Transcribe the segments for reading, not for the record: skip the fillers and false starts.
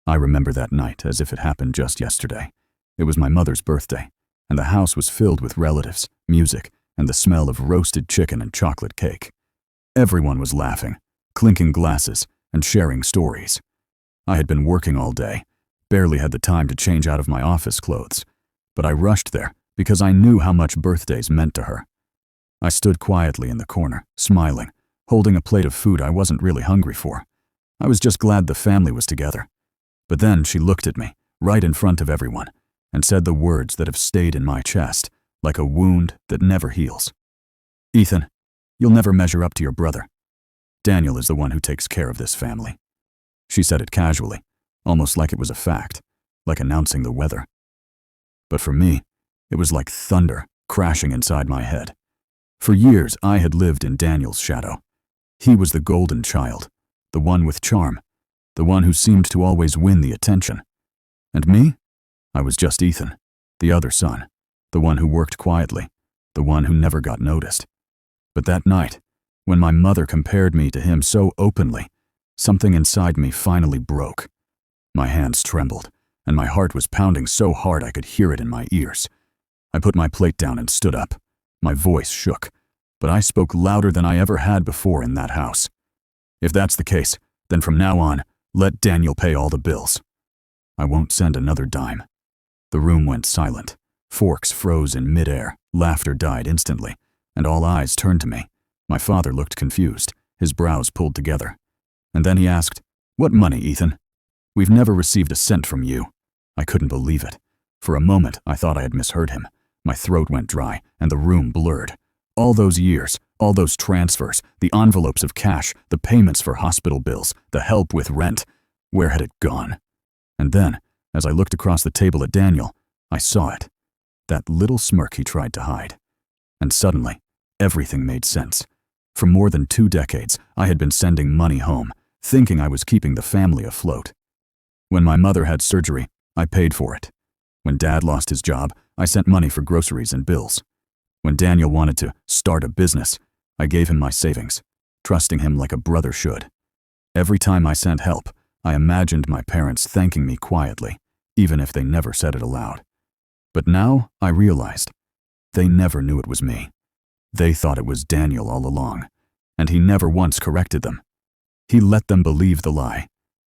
I remember that night as if it happened just yesterday. It was my mother's birthday, and the house was filled with relatives, music, and the smell of roasted chicken and chocolate cake. Everyone was laughing, clinking glasses, and sharing stories. I had been working all day, barely had the time to change out of my office clothes, but I rushed there because I knew how much birthdays meant to her. I stood quietly in the corner, smiling, holding a plate of food I wasn't really hungry for. I was just glad the family was together. But then she looked at me, right in front of everyone, and said the words that have stayed in my chest, like a wound that never heals. "Ethan, you'll never measure up to your brother. Daniel is the one who takes care of this family." She said it casually, almost like it was a fact, like announcing the weather. But for me, it was like thunder crashing inside my head. For years, I had lived in Daniel's shadow. He was the golden child, the one with charm, the one who seemed to always win the attention. And me? I was just Ethan, the other son, the one who worked quietly, the one who never got noticed. But that night, when my mother compared me to him so openly, something inside me finally broke. My hands trembled, and my heart was pounding so hard I could hear it in my ears. I put my plate down and stood up. My voice shook, but I spoke louder than I ever had before in that house. "If that's the case, then from now on, let Daniel pay all the bills. I won't send another dime." The room went silent. Forks froze in midair, laughter died instantly, and all eyes turned to me. My father looked confused, his brows pulled together. And then he asked, "What money, Ethan? We've never received a cent from you." I couldn't believe it. For a moment, I thought I had misheard him. My throat went dry, and the room blurred. All those years, all those transfers, the envelopes of cash, the payments for hospital bills, the help with rent, where had it gone? And then, as I looked across the table at Daniel, I saw it. That little smirk he tried to hide. And suddenly, everything made sense. For more than 2 decades, I had been sending money home, thinking I was keeping the family afloat. When my mother had surgery, I paid for it. When Dad lost his job, I sent money for groceries and bills. When Daniel wanted to start a business, I gave him my savings, trusting him like a brother should. Every time I sent help, I imagined my parents thanking me quietly, even if they never said it aloud. But now I realized they never knew it was me. They thought it was Daniel all along, and he never once corrected them. He let them believe the lie.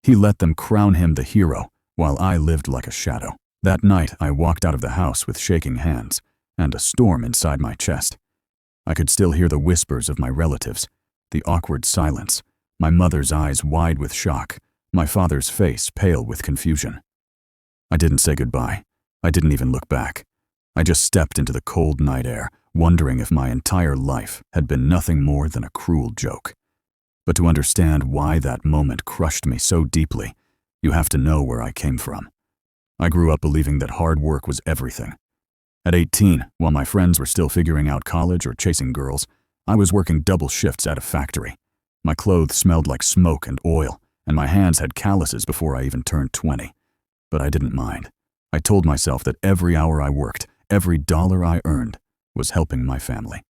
He let them crown him the hero, while I lived like a shadow. That night, I walked out of the house with shaking hands and a storm inside my chest. I could still hear the whispers of my relatives, the awkward silence, my mother's eyes wide with shock, my father's face pale with confusion. I didn't say goodbye. I didn't even look back. I just stepped into the cold night air, wondering if my entire life had been nothing more than a cruel joke. But to understand why that moment crushed me so deeply, you have to know where I came from. I grew up believing that hard work was everything. At 18, while my friends were still figuring out college or chasing girls, I was working double shifts at a factory. My clothes smelled like smoke and oil, and my hands had calluses before I even turned 20. But I didn't mind. I told myself that every hour I worked, every dollar I earned, was helping my family.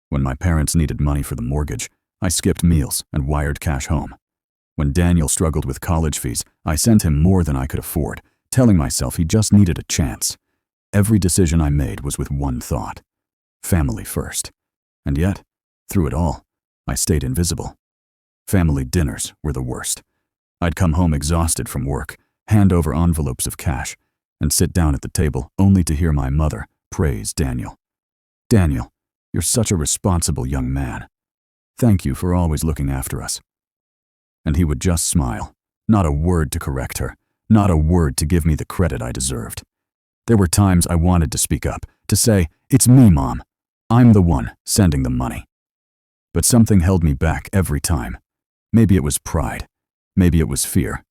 When my parents needed money for the mortgage, I skipped meals and wired cash home. When Daniel struggled with college fees, I sent him more than I could afford, telling myself he just needed a chance. Every decision I made was with one thought: family first. And yet, through it all, I stayed invisible. Family dinners were the worst. I'd come home exhausted from work, hand over envelopes of cash, and sit down at the table only to hear my mother praise Daniel. "Daniel, you're such a responsible young man. Thank you for always looking after us." And he would just smile, not a word to correct her, not a word to give me the credit I deserved. There were times I wanted to speak up, to say, "It's me, Mom. I'm the one sending the money." But something held me back every time. Maybe it was pride, maybe it was fear,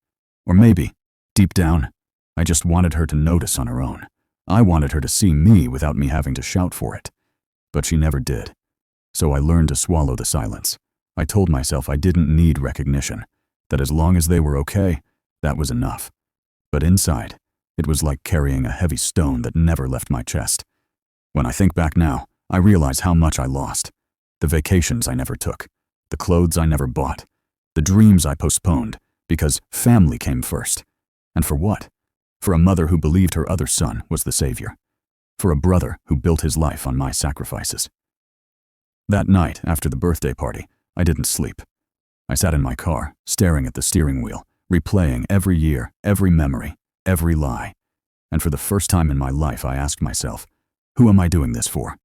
or maybe, deep down, I just wanted her to notice on her own. I wanted her to see me without me having to shout for it. But she never did. So I learned to swallow the silence. I told myself I didn't need recognition, that as long as they were okay, that was enough. But inside, it was like carrying a heavy stone that never left my chest. When I think back now, I realize how much I lost. The vacations I never took, the clothes I never bought, the dreams I postponed, because family came first. And for what? For a mother who believed her other son was the savior. For a brother who built his life on my sacrifices. That night, after the birthday party, I didn't sleep. I sat in my car, staring at the steering wheel, replaying every year, every memory, every lie. And for the first time in my life, I asked myself, who am I doing this for?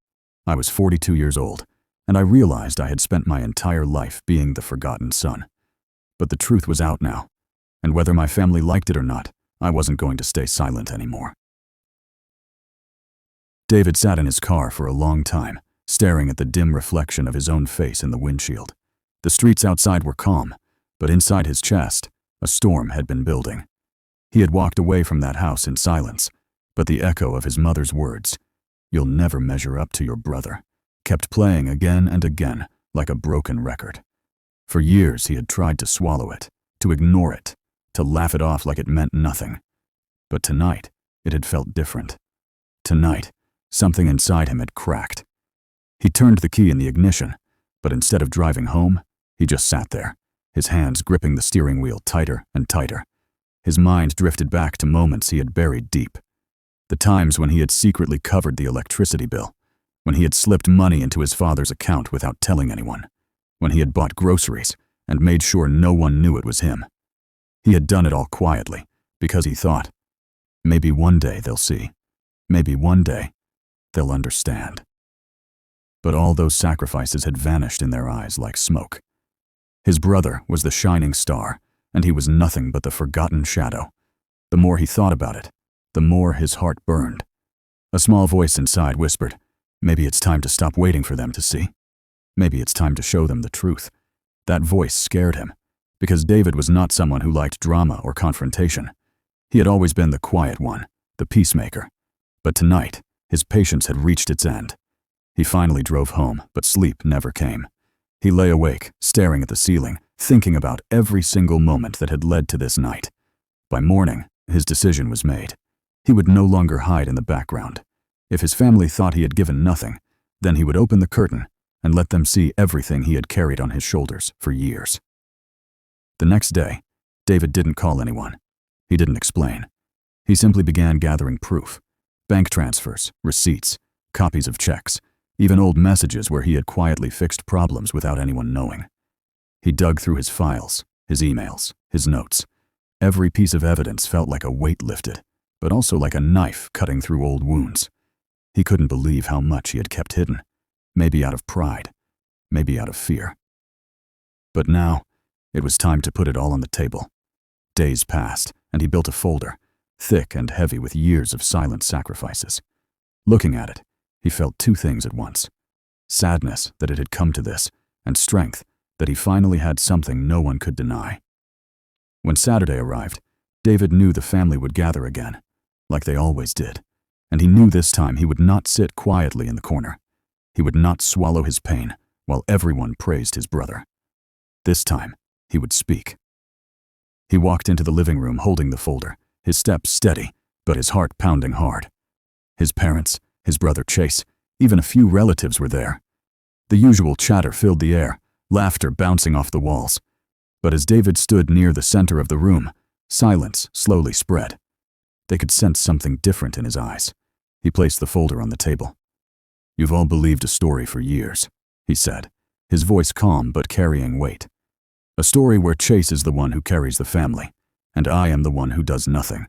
I was 42 years old, and I realized I had spent my entire life being the forgotten son. But the truth was out now, and whether my family liked it or not, I wasn't going to stay silent anymore. David sat in his car for a long time, staring at the dim reflection of his own face in the windshield. The streets outside were calm, but inside his chest, a storm had been building. He had walked away from that house in silence, but the echo of his mother's words, "You'll never measure up to your brother," kept playing again and again like a broken record. For years he had tried to swallow it, to ignore it, to laugh it off like it meant nothing. But tonight, it had felt different. Tonight, something inside him had cracked. He turned the key in the ignition, but instead of driving home, he just sat there, his hands gripping the steering wheel tighter and tighter. His mind drifted back to moments he had buried deep. The times when he had secretly covered the electricity bill, when he had slipped money into his father's account without telling anyone, when he had bought groceries and made sure no one knew it was him. He had done it all quietly, because he thought, maybe one day they'll see. Maybe one day they'll understand. But all those sacrifices had vanished in their eyes like smoke. His brother was the shining star, and he was nothing but the forgotten shadow. The more he thought about it, the more his heart burned. A small voice inside whispered, maybe it's time to stop waiting for them to see. Maybe it's time to show them the truth. That voice scared him, because David was not someone who liked drama or confrontation. He had always been the quiet one, the peacemaker. But tonight, his patience had reached its end. He finally drove home, but sleep never came. He lay awake, staring at the ceiling, thinking about every single moment that had led to this night. By morning, his decision was made. He would no longer hide in the background. If his family thought he had given nothing, then he would open the curtain and let them see everything he had carried on his shoulders for years. The next day, David didn't call anyone. He didn't explain. He simply began gathering proof. Bank transfers, receipts, copies of checks, even old messages where he had quietly fixed problems without anyone knowing. He dug through his files, his emails, his notes. Every piece of evidence felt like a weight lifted, but also like a knife cutting through old wounds. He couldn't believe how much he had kept hidden, maybe out of pride, maybe out of fear. But now, it was time to put it all on the table. Days passed, and he built a folder, thick and heavy with years of silent sacrifices. Looking at it, he felt two things at once: sadness that it had come to this, and strength that he finally had something no one could deny. When Saturday arrived, David knew the family would gather again, like they always did, and he knew this time he would not sit quietly in the corner. He would not swallow his pain while everyone praised his brother. This time, he would speak. He walked into the living room holding the folder, his steps steady, but his heart pounding hard. His parents, his brother Chase, even a few relatives were there. The usual chatter filled the air, laughter bouncing off the walls. But as David stood near the center of the room, silence slowly spread. They could sense something different in his eyes. He placed the folder on the table. "You've all believed a story for years," he said, his voice calm but carrying weight. "A story where Chase is the one who carries the family, and I am the one who does nothing.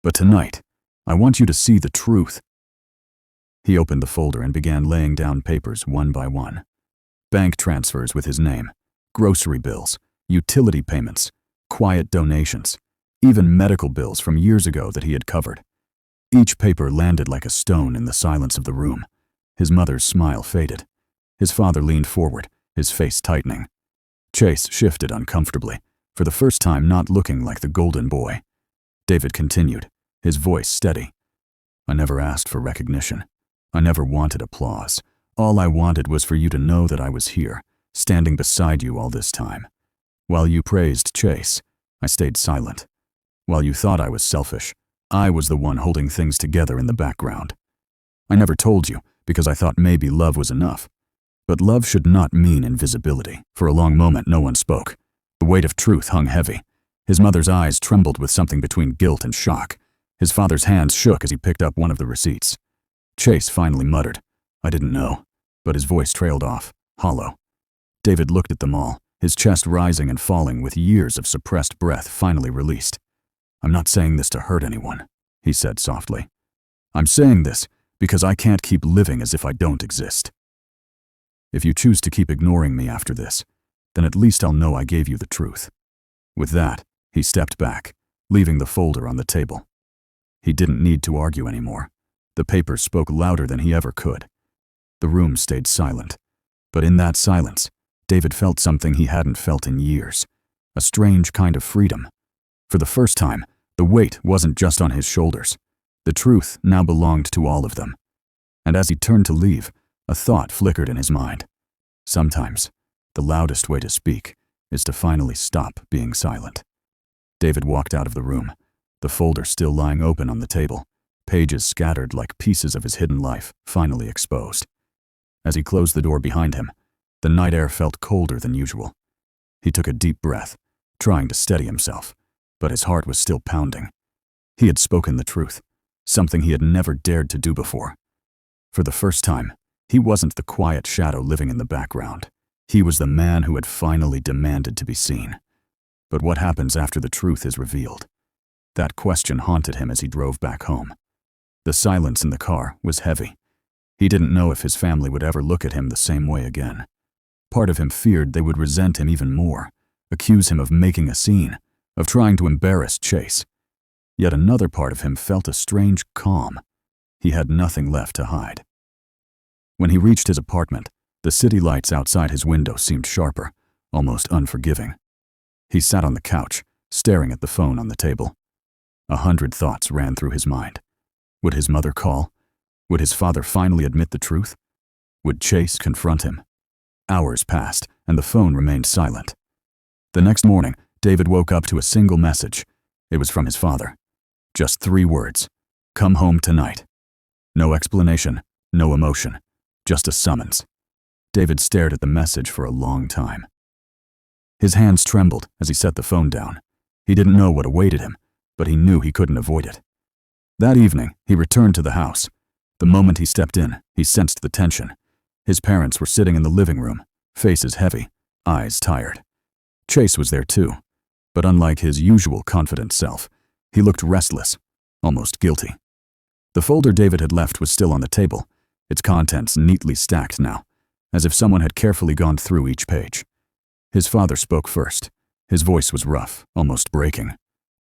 But tonight, I want you to see the truth." He opened the folder and began laying down papers one by one. Bank transfers with his name, grocery bills, utility payments, quiet donations, even medical bills from years ago that he had covered. Each paper landed like a stone in the silence of the room. His mother's smile faded. His father leaned forward, his face tightening. Chase shifted uncomfortably, for the first time not looking like the golden boy. David continued, his voice steady. "I never asked for recognition. I never wanted applause. All I wanted was for you to know that I was here, standing beside you all this time. While you praised Chase, I stayed silent. While you thought I was selfish, I was the one holding things together in the background. I never told you because I thought maybe love was enough. But love should not mean invisibility." For a long moment, no one spoke. The weight of truth hung heavy. His mother's eyes trembled with something between guilt and shock. His father's hands shook as he picked up one of the receipts. Chase finally muttered, "I didn't know," but his voice trailed off, hollow. David looked at them all, his chest rising and falling with years of suppressed breath finally released. "I'm not saying this to hurt anyone," he said softly. "I'm saying this because I can't keep living as if I don't exist. If you choose to keep ignoring me after this, then at least I'll know I gave you the truth." With that, he stepped back, leaving the folder on the table. He didn't need to argue anymore. The papers spoke louder than he ever could. The room stayed silent, but in that silence, David felt something he hadn't felt in years, a strange kind of freedom. For the first time, the weight wasn't just on his shoulders. The truth now belonged to all of them. And as he turned to leave, a thought flickered in his mind. Sometimes, the loudest way to speak is to finally stop being silent. David walked out of the room, the folder still lying open on the table, pages scattered like pieces of his hidden life, finally exposed. As he closed the door behind him, the night air felt colder than usual. He took a deep breath, trying to steady himself, but his heart was still pounding. He had spoken the truth, something he had never dared to do before. For the first time, he wasn't the quiet shadow living in the background. He was the man who had finally demanded to be seen. But what happens after the truth is revealed? That question haunted him as he drove back home. The silence in the car was heavy. He didn't know if his family would ever look at him the same way again. Part of him feared they would resent him even more, accuse him of making a scene, of trying to embarrass Chase. Yet another part of him felt a strange calm. He had nothing left to hide. When he reached his apartment, the city lights outside his window seemed sharper, almost unforgiving. He sat on the couch, staring at the phone on the table. 100 thoughts ran through his mind. Would his mother call? Would his father finally admit the truth? Would Chase confront him? Hours passed, and the phone remained silent. The next morning, David woke up to a single message. It was from his father. Just 3 words. "Come home tonight." No explanation, no emotion, just a summons. David stared at the message for a long time. His hands trembled as he set the phone down. He didn't know what awaited him, but he knew he couldn't avoid it. That evening, he returned to the house. The moment he stepped in, he sensed the tension. His parents were sitting in the living room, faces heavy, eyes tired. Chase was there too, but unlike his usual confident self, he looked restless, almost guilty. The folder David had left was still on the table, its contents neatly stacked now, as if someone had carefully gone through each page. His father spoke first. His voice was rough, almost breaking.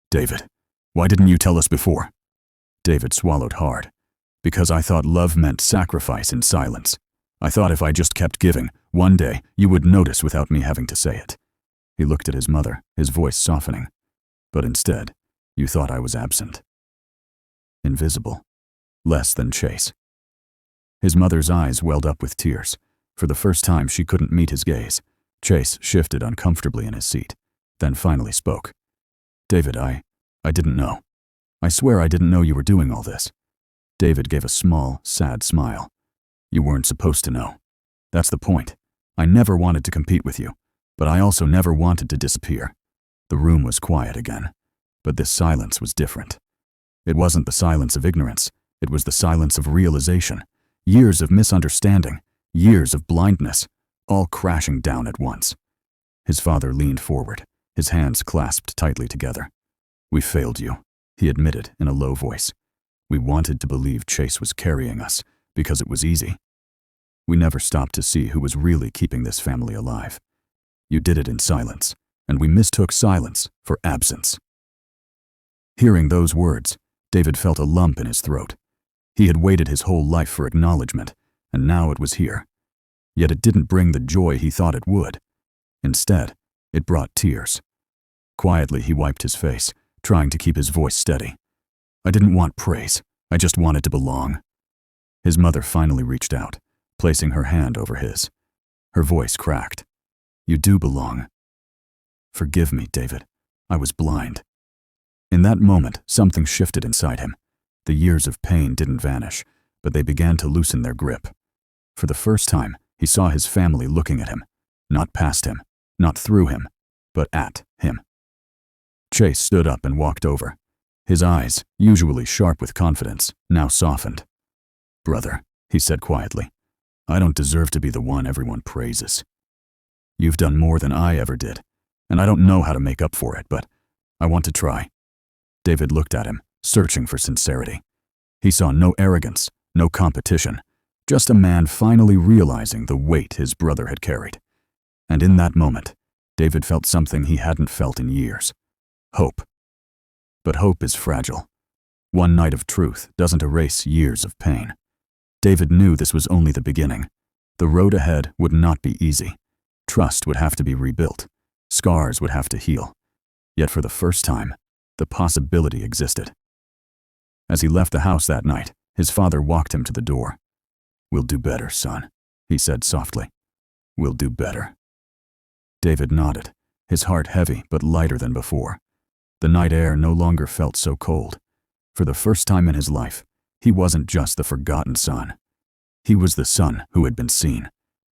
"David, why didn't you tell us before?" David swallowed hard. "Because I thought love meant sacrifice in silence. I thought if I just kept giving, one day you would notice without me having to say it." He looked at his mother, his voice softening. "But instead, you thought I was absent. Invisible. Less than Chase." His mother's eyes welled up with tears. For the first time, she couldn't meet his gaze. Chase shifted uncomfortably in his seat, then finally spoke. "David, I didn't know. I swear I didn't know you were doing all this." David gave a small, sad smile. "You weren't supposed to know. That's the point. I never wanted to compete with you, but I also never wanted to disappear." The room was quiet again, but this silence was different. It wasn't the silence of ignorance. It was the silence of realization. Years of misunderstanding, years of blindness, all crashing down at once. His father leaned forward, his hands clasped tightly together. "We failed you," he admitted in a low voice. "We wanted to believe Chase was carrying us because it was easy. We never stopped to see who was really keeping this family alive. You did it in silence, and we mistook silence for absence." Hearing those words, David felt a lump in his throat. He had waited his whole life for acknowledgement, and now it was here. Yet it didn't bring the joy he thought it would. Instead, it brought tears. Quietly, he wiped his face, trying to keep his voice steady. "I didn't want praise. I just wanted to belong." His mother finally reached out, placing her hand over his. Her voice cracked. "You do belong." "Forgive me, David. I was blind." In that moment, something shifted inside him. The years of pain didn't vanish, but they began to loosen their grip. For the first time, he saw his family looking at him, not past him, not through him, but at him. Chase stood up and walked over. His eyes, usually sharp with confidence, now softened. "Brother," he said quietly, "I don't deserve to be the one everyone praises. You've done more than I ever did, and I don't know how to make up for it, but I want to try." David looked at him, searching for sincerity. He saw no arrogance, no competition, just a man finally realizing the weight his brother had carried. And in that moment, David felt something he hadn't felt in years: hope. But hope is fragile. One night of truth doesn't erase years of pain. David knew this was only the beginning. The road ahead would not be easy. Trust would have to be rebuilt. Scars would have to heal. Yet for the first time, the possibility existed. As he left the house that night, his father walked him to the door. "We'll do better, son," he said softly. "We'll do better." David nodded, his heart heavy but lighter than before. The night air no longer felt so cold. For the first time in his life, he wasn't just the forgotten son. He was the son who had been seen.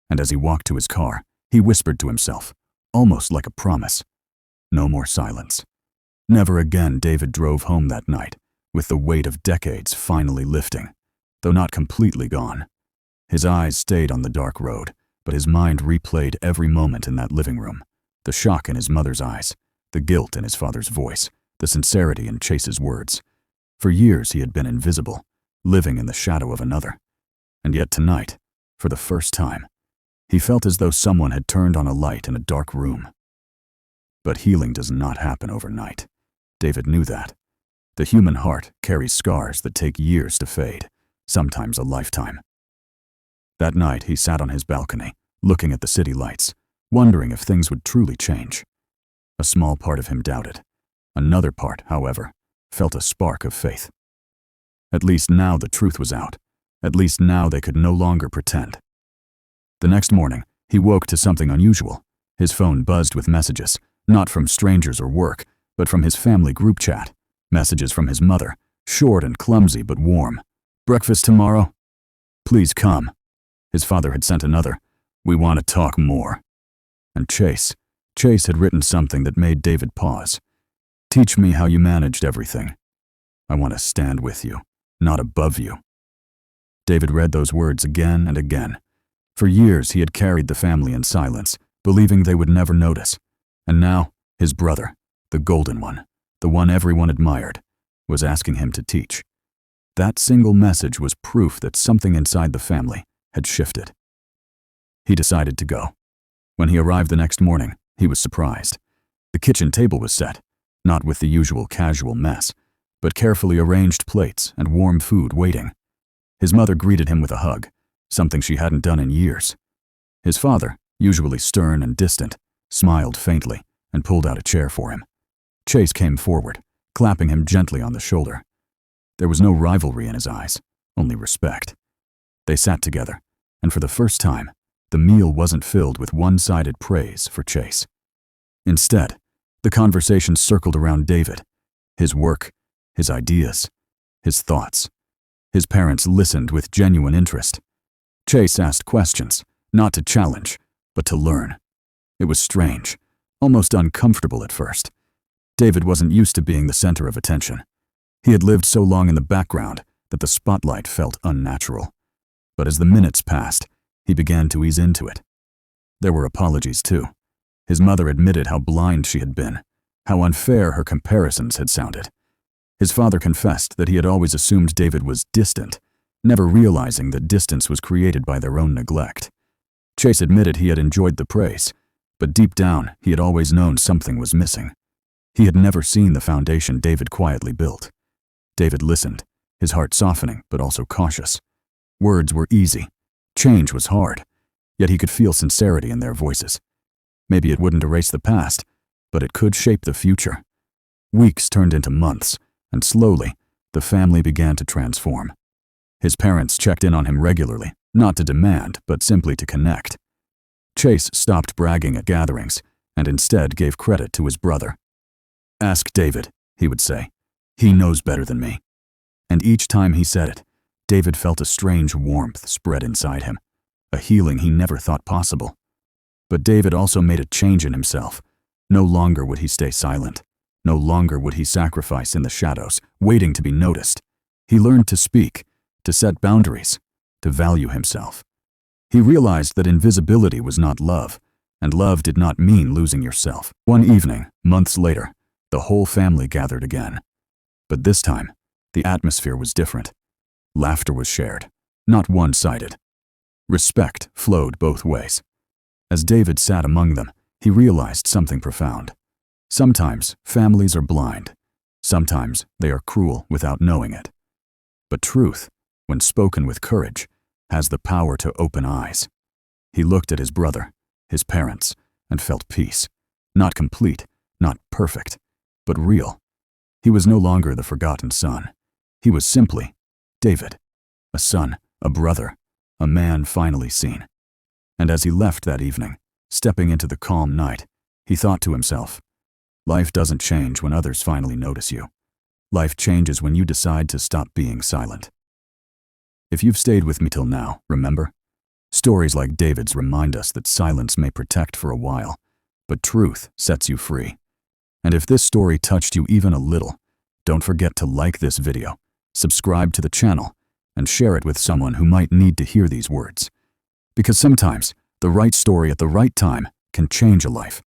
And as he walked to his car, he whispered to himself, almost like a promise, no more silence. Never again David drove home that night, with the weight of decades finally lifting, though not completely gone. His eyes stayed on the dark road, but his mind replayed every moment in that living room. The shock in his mother's eyes, the guilt in his father's voice, the sincerity in Chase's words. For years he had been invisible, living in the shadow of another. And yet tonight, for the first time, he felt as though someone had turned on a light in a dark room. But healing does not happen overnight. David knew that. The human heart carries scars that take years to fade, sometimes a lifetime. That night he sat on his balcony, looking at the city lights, wondering if things would truly change. A small part of him doubted. Another part, however, felt a spark of faith. At least now the truth was out. At least now they could no longer pretend. The next morning, he woke to something unusual. His phone buzzed with messages, not from strangers or work, but from his family group chat. Messages from his mother, short and clumsy but warm. "Breakfast tomorrow? Please come." His father had sent another, "We want to talk more." And Chase had written something that made David pause. "Teach me how you managed everything. I want to stand with you, not above you." David read those words again and again. For years he had carried the family in silence, believing they would never notice. And now, his brother, the golden one, the one everyone admired, was asking him to teach. That single message was proof that something inside the family had shifted. He decided to go. When he arrived the next morning, he was surprised. The kitchen table was set, not with the usual casual mess, but carefully arranged plates and warm food waiting. His mother greeted him with a hug, something she hadn't done in years. His father, usually stern and distant, smiled faintly and pulled out a chair for him. Chase came forward, clapping him gently on the shoulder. There was no rivalry in his eyes, only respect. They sat together, and for the first time, the meal wasn't filled with one-sided praise for Chase. Instead, the conversation circled around David, his work, his ideas, his thoughts. His parents listened with genuine interest. Chase asked questions, not to challenge, but to learn. It was strange, almost uncomfortable at first. David wasn't used to being the center of attention. He had lived so long in the background that the spotlight felt unnatural. But as the minutes passed, he began to ease into it. There were apologies too. His mother admitted how blind she had been, how unfair her comparisons had sounded. His father confessed that he had always assumed David was distant, never realizing that distance was created by their own neglect. Chase admitted he had enjoyed the praise, but deep down he had always known something was missing. He had never seen the foundation David quietly built. David listened, his heart softening but also cautious. Words were easy. Change was hard, yet he could feel sincerity in their voices. Maybe it wouldn't erase the past, but it could shape the future. Weeks turned into months, and slowly, the family began to transform. His parents checked in on him regularly, not to demand, but simply to connect. Chase stopped bragging at gatherings, and instead gave credit to his brother. "Ask David," he would say. "He knows better than me." And each time he said it, David felt a strange warmth spread inside him, a healing he never thought possible. But David also made a change in himself. No longer would he stay silent. No longer would he sacrifice in the shadows, waiting to be noticed. He learned to speak, to set boundaries, to value himself. He realized that invisibility was not love, and love did not mean losing yourself. One evening, months later, the whole family gathered again. But this time, the atmosphere was different. Laughter was shared, not one-sided. Respect flowed both ways. As David sat among them, he realized something profound. Sometimes families are blind. Sometimes they are cruel without knowing it. But truth, when spoken with courage, has the power to open eyes. He looked at his brother, his parents, and felt peace. Not complete, not perfect, but real. He was no longer the forgotten son. He was simply David, a son, a brother, a man finally seen. And as he left that evening, stepping into the calm night, he thought to himself, life doesn't change when others finally notice you. Life changes when you decide to stop being silent. If you've stayed with me till now, remember? Stories like David's remind us that silence may protect for a while, but truth sets you free. And if this story touched you even a little, don't forget to like this video, subscribe to the channel, and share it with someone who might need to hear these words. Because sometimes, the right story at the right time can change a life.